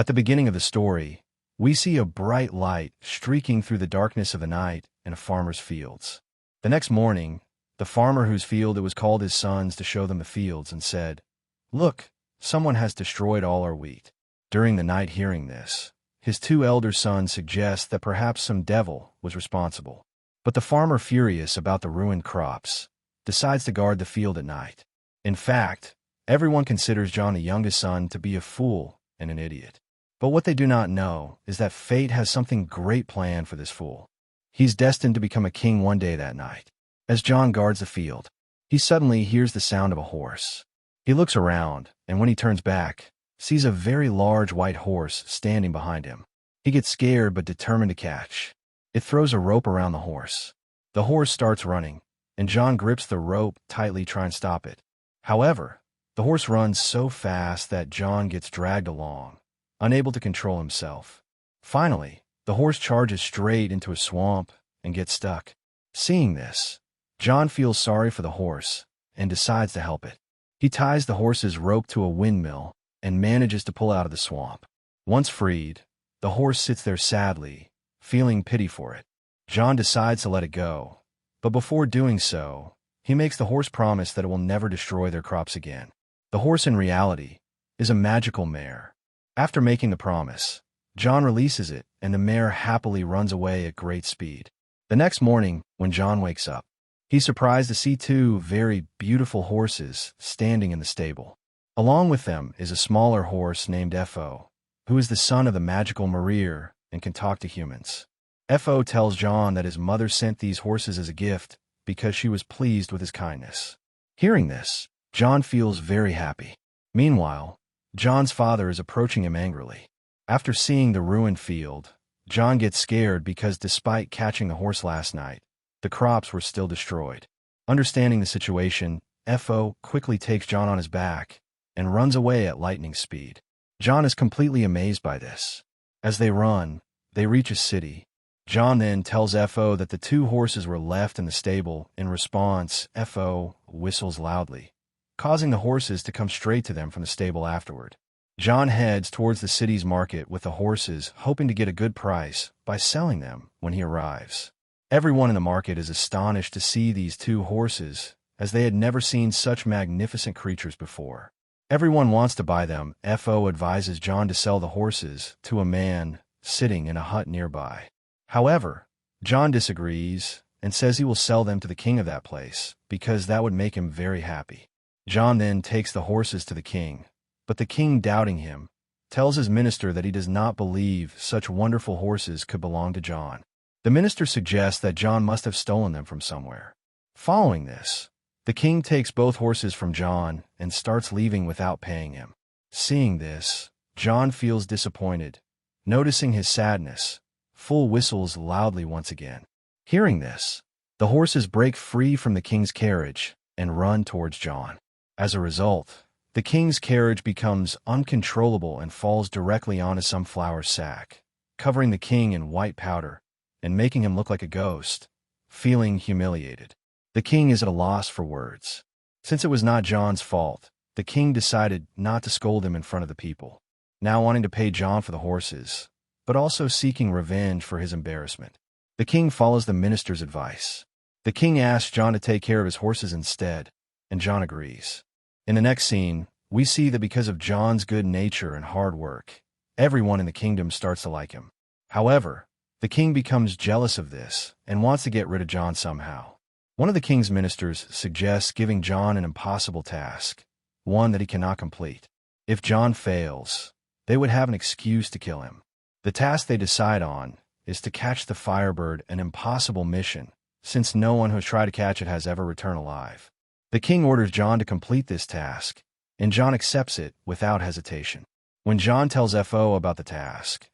At the beginning of the story, we see a bright light streaking through the darkness of the night in a farmer's fields. The next morning, the farmer whose field it was called his sons to show them the fields and said, "Look, someone has destroyed all our wheat." During the night, hearing this, his two elder sons suggest that perhaps some devil was responsible. But the farmer, furious about the ruined crops, decides to guard the field at night. In fact, everyone considers John, the youngest son, to be a fool and an idiot. But what they do not know is that fate has something great planned for this fool. He's destined to become a king one day that night. As John guards the field, he suddenly hears the sound of a horse. He looks around, and when he turns back, sees a very large white horse standing behind him. He gets scared but determined to catch. It throws a rope around the horse. The horse starts running, and John grips the rope tightly trying to stop it. However, the horse runs so fast that John gets dragged along, unable to control himself. Finally, the horse charges straight into a swamp and gets stuck. Seeing this, John feels sorry for the horse and decides to help it. He ties the horse's rope to a windmill and manages to pull out of the swamp. Once freed, the horse sits there sadly, feeling pity for it. John decides to let it go, but before doing so, he makes the horse promise that it will never destroy their crops again. The horse, in reality, is a magical mare. After making the promise, John releases it, and the mare happily runs away at great speed. The next morning, when John wakes up, he's surprised to see two very beautiful horses standing in the stable. Along with them is a smaller horse named Fo, who is the son of the magical Marir and can talk to humans. Fo tells John that his mother sent these horses as a gift because she was pleased with his kindness. Hearing this, John feels very happy. Meanwhile, John's father is approaching him angrily. After seeing the ruined field, John gets scared because despite catching the horse last night, the crops were still destroyed. Understanding the situation, Fo quickly takes John on his back and runs away at lightning speed. John is completely amazed by this. As they run, they reach a city. John then tells Fo that the two horses were left in the stable. In response, Fo whistles loudly, causing the horses to come straight to them from the stable afterward. John heads towards the city's market with the horses, hoping to get a good price by selling them when he arrives. Everyone in the market is astonished to see these two horses, as they had never seen such magnificent creatures before. Everyone wants to buy them. Fo advises John to sell the horses to a man sitting in a hut nearby. However, John disagrees and says he will sell them to the king of that place because that would make him very happy. John then takes the horses to the king, but the king, doubting him, tells his minister that he does not believe such wonderful horses could belong to John. The minister suggests that John must have stolen them from somewhere. Following this, the king takes both horses from John and starts leaving without paying him. Seeing this, John feels disappointed. Noticing his sadness, Fo whistles loudly once again. Hearing this, the horses break free from the king's carriage and run towards John. As a result, the king's carriage becomes uncontrollable and falls directly onto some flour sack, covering the king in white powder and making him look like a ghost. Feeling humiliated, the king is at a loss for words. Since it was not John's fault, the king decided not to scold him in front of the people, now wanting to pay John for the horses, but also seeking revenge for his embarrassment. The king follows the minister's advice. The king asks John to take care of his horses instead, and John agrees. In the next scene, we see that because of John's good nature and hard work, everyone in the kingdom starts to like him. However, the king becomes jealous of this and wants to get rid of John somehow. One of the king's ministers suggests giving John an impossible task, one that he cannot complete. If John fails, they would have an excuse to kill him. The task they decide on is to catch the Firebird, an impossible mission, since no one who has tried to catch it has ever returned alive. The king orders John to complete this task, and John accepts it without hesitation. When John tells Fo about the task,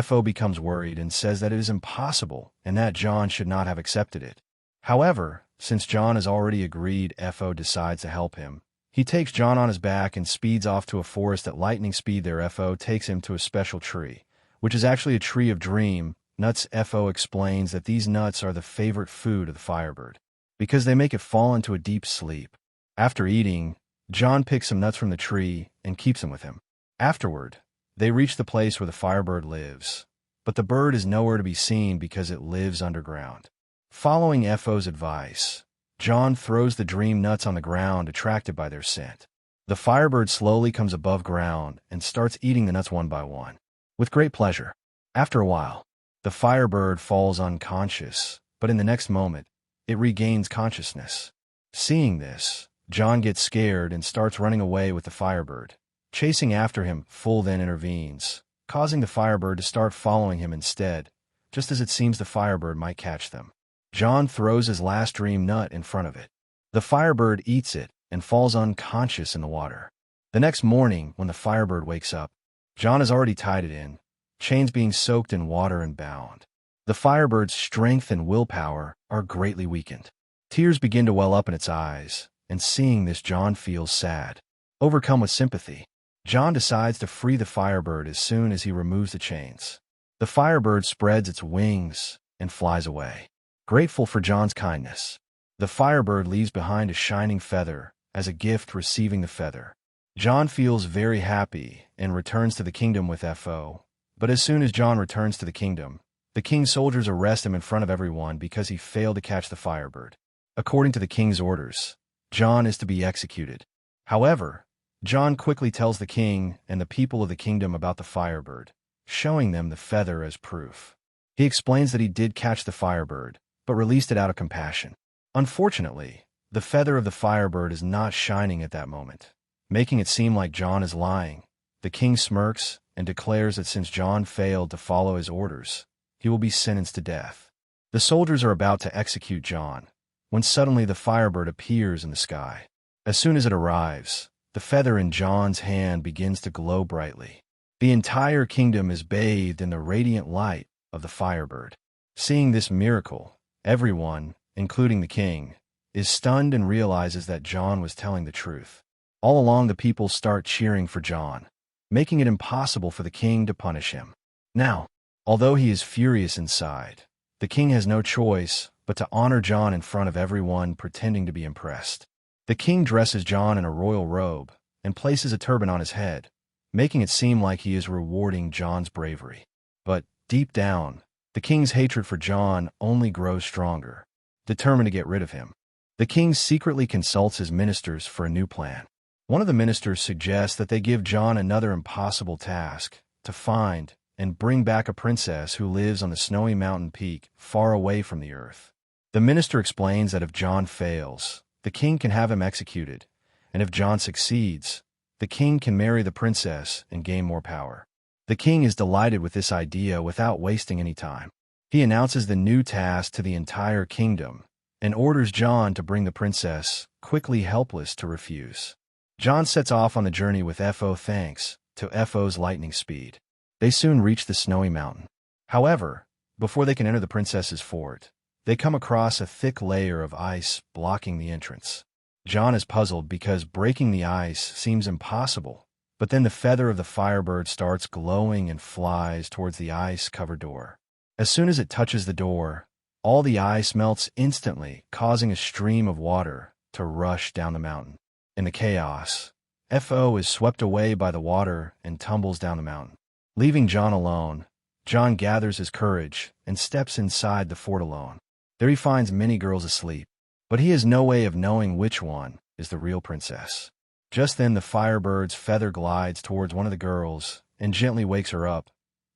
Fo becomes worried and says that it is impossible and that John should not have accepted it. However, since John has already agreed, Fo decides to help him. He takes John on his back and speeds off to a forest at lightning speed. There, Fo takes him to a special tree, which is actually a tree of dream nuts. Fo explains that these nuts are the favorite food of the Firebird, because they make it fall into a deep sleep. After eating, John picks some nuts from the tree and keeps them with him. Afterward, They reach the place where the firebird lives, but the bird is nowhere to be seen because it lives underground. Following Fo's advice, John throws the dream nuts on the ground, attracted by their scent. The firebird slowly comes above ground and starts eating the nuts one by one, with great pleasure. After a while, the firebird falls unconscious, but in the next moment, it regains consciousness. Seeing this, John gets scared and starts running away with the firebird. Chasing after him, Full then intervenes, causing the firebird to start following him instead, just as it seems the firebird might catch them. John throws his last dream nut in front of it. The firebird eats it and falls unconscious in the water. The next morning, when the firebird wakes up, John has already tied it in, chains being soaked in water and bound. The firebird's strength and willpower are greatly weakened. Tears begin to well up in its eyes, and seeing this, John feels sad. Overcome with sympathy, John decides to free the firebird as soon as he removes the chains. The firebird spreads its wings and flies away. Grateful for John's kindness, the firebird leaves behind a shining feather as a gift, receiving the feather. John feels very happy and returns to the kingdom with Fo. But as soon as John returns to the kingdom, the king's soldiers arrest him in front of everyone because he failed to catch the firebird. According to the king's orders, John is to be executed. However, John quickly tells the king and the people of the kingdom about the firebird, showing them the feather as proof. He explains that he did catch the firebird, but released it out of compassion. Unfortunately, the feather of the firebird is not shining at that moment, making it seem like John is lying. The king smirks and declares that since John failed to follow his orders, he will be sentenced to death. The soldiers are about to execute John, when suddenly the firebird appears in the sky. As soon as it arrives, the feather in John's hand begins to glow brightly. The entire kingdom is bathed in the radiant light of the firebird. Seeing this miracle, everyone, including the king, is stunned and realizes that John was telling the truth. All along, the people start cheering for John, making it impossible for the king to punish him. Now, although he is furious inside, the king has no choice but to honor John in front of everyone, pretending to be impressed. The king dresses John in a royal robe and places a turban on his head, making it seem like he is rewarding John's bravery. But deep down, the king's hatred for John only grows stronger, determined to get rid of him. The king secretly consults his ministers for a new plan. One of the ministers suggests that they give John another impossible task: to find and bring back a princess who lives on the snowy mountain peak far away from the earth. The minister explains that if John fails, the king can have him executed, and if John succeeds, the king can marry the princess and gain more power. The king is delighted with this idea. Without wasting any time, he announces the new task to the entire kingdom and orders John to bring the princess, quickly helpless to refuse. John sets off on the journey with Fo thanks to Fo's lightning speed. They soon reach the snowy mountain. However, before they can enter the princess's fort, they come across a thick layer of ice blocking the entrance. John is puzzled because breaking the ice seems impossible, but then the feather of the firebird starts glowing and flies towards the ice-covered door. As soon as it touches the door, all the ice melts instantly, causing a stream of water to rush down the mountain. In the chaos, Fo is swept away by the water and tumbles down the mountain. Leaving John alone, John gathers his courage and steps inside the fort alone. There he finds many girls asleep, but he has no way of knowing which one is the real princess. Just then, the firebird's feather glides towards one of the girls and gently wakes her up,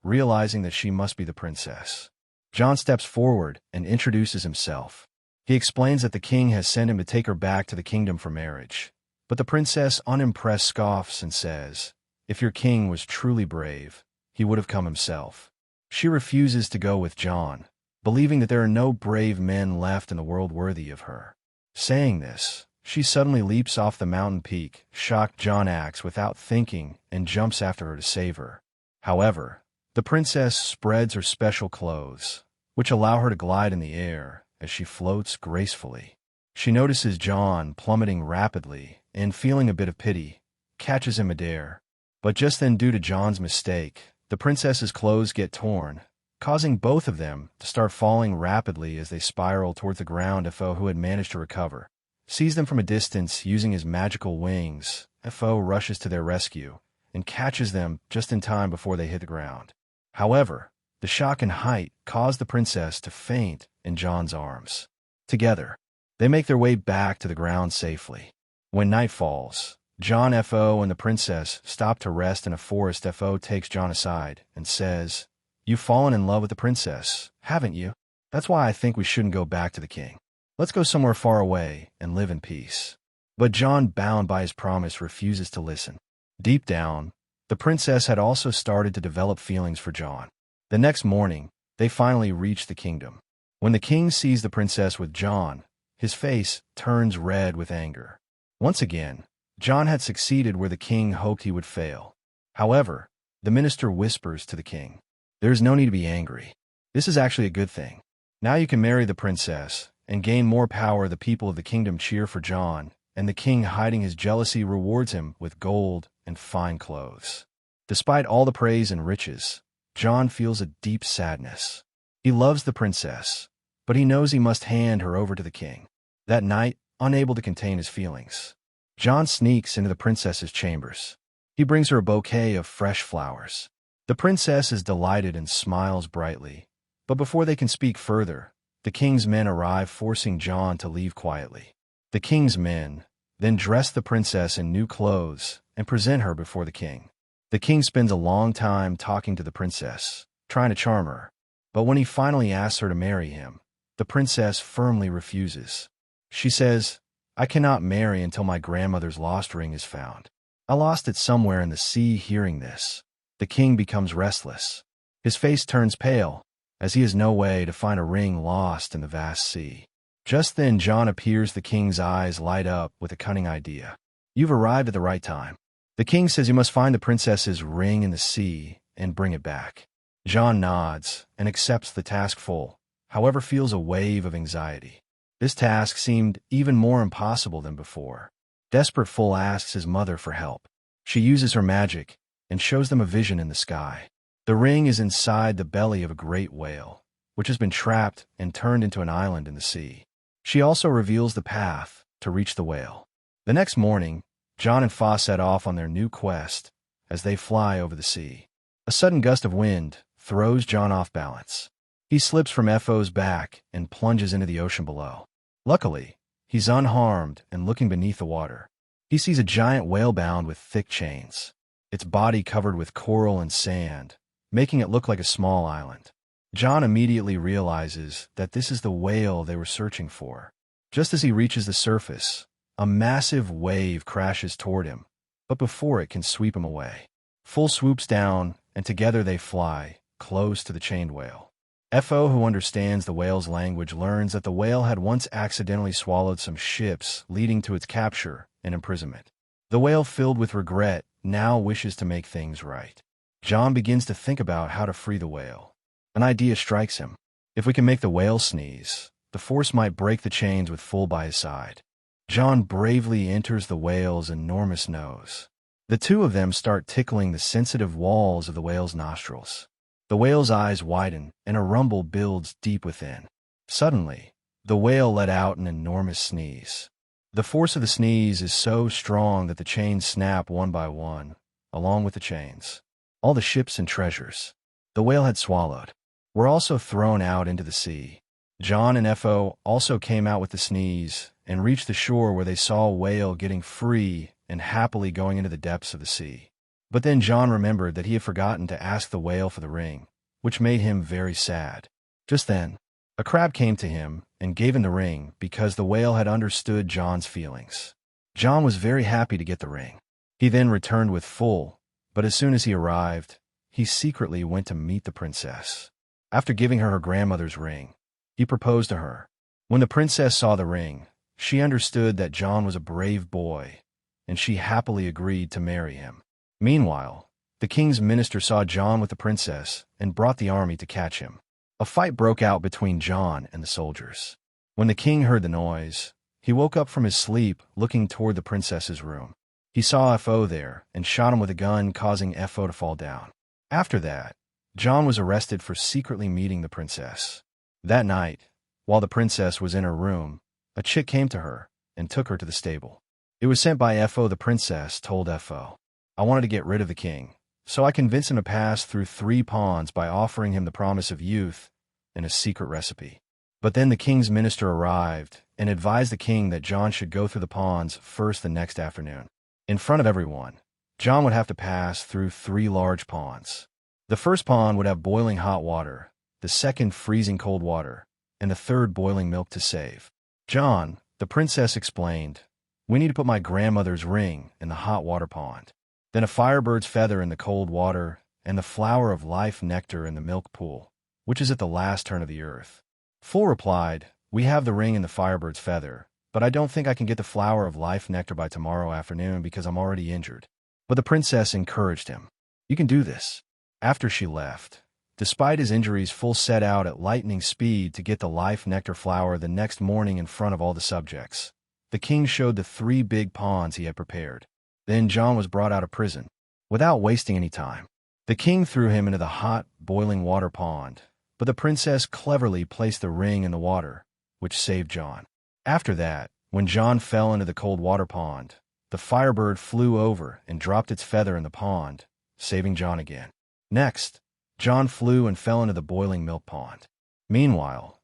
realizing that she must be the princess. John steps forward and introduces himself. He explains that the king has sent him to take her back to the kingdom for marriage, but the princess, unimpressed, scoffs and says, if your king was truly brave, he would have come himself. She refuses to go with John, believing that there are no brave men left in the world worthy of her. Saying this, she suddenly leaps off the mountain peak, shocked. John acts without thinking and jumps after her to save her. However, the princess spreads her special clothes, which allow her to glide in the air as she floats gracefully. She notices John plummeting rapidly and, feeling a bit of pity, catches him midair. But just then, due to John's mistake, the princess's clothes get torn, causing both of them to start falling rapidly as they spiral towards the ground. Fo, who had managed to recover, sees them from a distance using his magical wings. Fo rushes to their rescue, and catches them just in time before they hit the ground. However, the shock and height caused the princess to faint in John's arms. Together, they make their way back to the ground safely. When night falls, John F.O. and the princess stop to rest in a forest. F.O. takes John aside and says, "You've fallen in love with the princess, haven't you? That's why I think we shouldn't go back to the king. Let's go somewhere far away and live in peace." But John, bound by his promise, refuses to listen. Deep down, the princess had also started to develop feelings for John. The next morning, they finally reach the kingdom. When the king sees the princess with John, his face turns red with anger. Once again, John had succeeded where the king hoped he would fail. However, the minister whispers to the king, "There is no need to be angry. This is actually a good thing. Now you can marry the princess and gain more power." The people of the kingdom cheer for John, and the king, hiding his jealousy, rewards him with gold and fine clothes. Despite all the praise and riches, John feels a deep sadness. He loves the princess, but he knows he must hand her over to the king. That night, unable to contain his feelings, John sneaks into the princess's chambers. He brings her a bouquet of fresh flowers. The princess is delighted and smiles brightly, but before they can speak further, the king's men arrive, forcing John to leave quietly. The king's men then dress the princess in new clothes and present her before the king. The king spends a long time talking to the princess, trying to charm her, but when he finally asks her to marry him, the princess firmly refuses. She says, "I cannot marry until my grandmother's lost ring is found. I lost it somewhere in the sea." Hearing this, the king becomes restless. His face turns pale, as he has no way to find a ring lost in the vast sea. Just then John appears. The king's eyes light up with a cunning idea. "You've arrived at the right time." The king says you must find the princess's ring in the sea and bring it back. John nods and accepts the task full, however feels a wave of anxiety. This task seemed even more impossible than before. Desperate, Full asks his mother for help. She uses her magic and shows them a vision in the sky. The ring is inside the belly of a great whale, which has been trapped and turned into an island in the sea. She also reveals the path to reach the whale. The next morning, John and Fa set off on their new quest. As they fly over the sea, a sudden gust of wind throws John off balance. He slips from F.O.'s back and plunges into the ocean below. Luckily, he's unharmed, and looking beneath the water, he sees a giant whale bound with thick chains, its body covered with coral and sand, making it look like a small island. John immediately realizes that this is the whale they were searching for. Just as he reaches the surface, a massive wave crashes toward him, but before it can sweep him away, Full swoops down, and together they fly close to the chained whale. F.O., who understands the whale's language, learns that the whale had once accidentally swallowed some ships, leading to its capture and imprisonment. The whale, filled with regret, now wishes to make things right. John begins to think about how to free the whale. An idea strikes him. If we can make the whale sneeze, the force might break the chains with Full by his side. John bravely enters the whale's enormous nose. The two of them start tickling the sensitive walls of the whale's nostrils. The whale's eyes widen, and a rumble builds deep within. Suddenly, the whale let out an enormous sneeze. The force of the sneeze is so strong that the chains snap one by one, along with the chains. All the ships and treasures the whale had swallowed were also thrown out into the sea. John and F.O. also came out with the sneeze and reached the shore, where they saw a whale getting free and happily going into the depths of the sea. But then John remembered that he had forgotten to ask the whale for the ring, which made him very sad. Just then, a crab came to him and gave him the ring because the whale had understood John's feelings. John was very happy to get the ring. He then returned with Full, but as soon as he arrived, he secretly went to meet the princess. After giving her her grandmother's ring, he proposed to her. When the princess saw the ring, she understood that John was a brave boy, and she happily agreed to marry him. Meanwhile, the king's minister saw John with the princess and brought the army to catch him. A fight broke out between John and the soldiers. When the king heard the noise, he woke up from his sleep, looking toward the princess's room. He saw F.O. there and shot him with a gun, causing F.O. to fall down. After that, John was arrested for secretly meeting the princess. That night, while the princess was in her room, a chick came to her and took her to the stable. It was sent by F.O. The princess told F.O., I wanted to get rid of the king, so I convinced him to pass through 3 ponds by offering him the promise of youth and a secret recipe. But then the king's minister arrived and advised the king that John should go through the ponds first the next afternoon. In front of everyone, John would have to pass through 3 large ponds. The first pond would have boiling hot water, the second freezing cold water, and the third boiling milk to save. John, the princess explained, "We need to put my grandmother's ring in the hot water pond, then a firebird's feather in the cold water, and the flower of life nectar in the milk pool, which is at the last turn of the earth." Fool replied, "We have the ring and the firebird's feather, but I don't think I can get the flower of life nectar by tomorrow afternoon because I'm already injured." But the princess encouraged him. "You can do this." After she left, despite his injuries, Fool set out at lightning speed to get the life nectar flower the next morning in front of all the subjects. The king showed the 3 big ponds he had prepared. Then John was brought out of prison. Without wasting any time, the king threw him into the hot, boiling water pond, but the princess cleverly placed the ring in the water, which saved John. After that, when John fell into the cold water pond, the firebird flew over and dropped its feather in the pond, saving John again. Next, John flew and fell into the boiling milk pond. Meanwhile,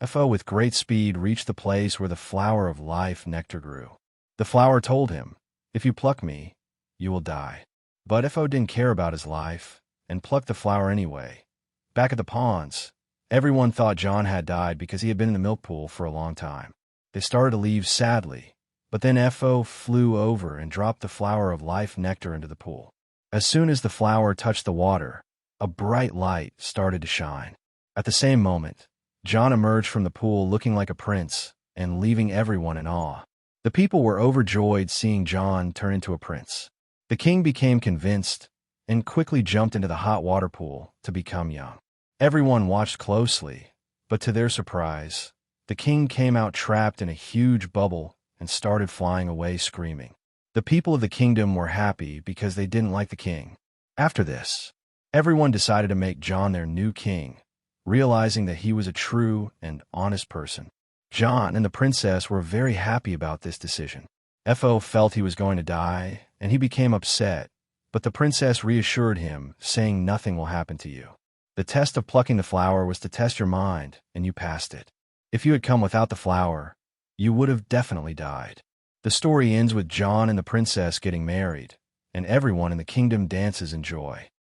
Fo with great speed reached the place where the flower of life nectar grew. The flower told him, "If you pluck me, you will die." But Fo didn't care about his life and plucked the flower anyway. Back at the ponds, everyone thought John had died because he had been in the milk pool for a long time. They started to leave sadly, but then Fo flew over and dropped the flower of life nectar into the pool. As soon as the flower touched the water, a bright light started to shine. At the same moment, John emerged from the pool looking like a prince and leaving everyone in awe. The people were overjoyed seeing John turn into a prince. The king became convinced and quickly jumped into the hot water pool to become young. Everyone watched closely, but to their surprise, the king came out trapped in a huge bubble and started flying away screaming. The people of the kingdom were happy because they didn't like the king. After this, everyone decided to make John their new king, realizing that he was a true and honest person. John and the princess were very happy about this decision. Fo felt he was going to die, and he became upset, but the princess reassured him, saying nothing will happen to you. The test of plucking the flower was to test your mind, and you passed it. If you had come without the flower, you would have definitely died. The story ends with John and the princess getting married, and everyone in the kingdom dances in joy.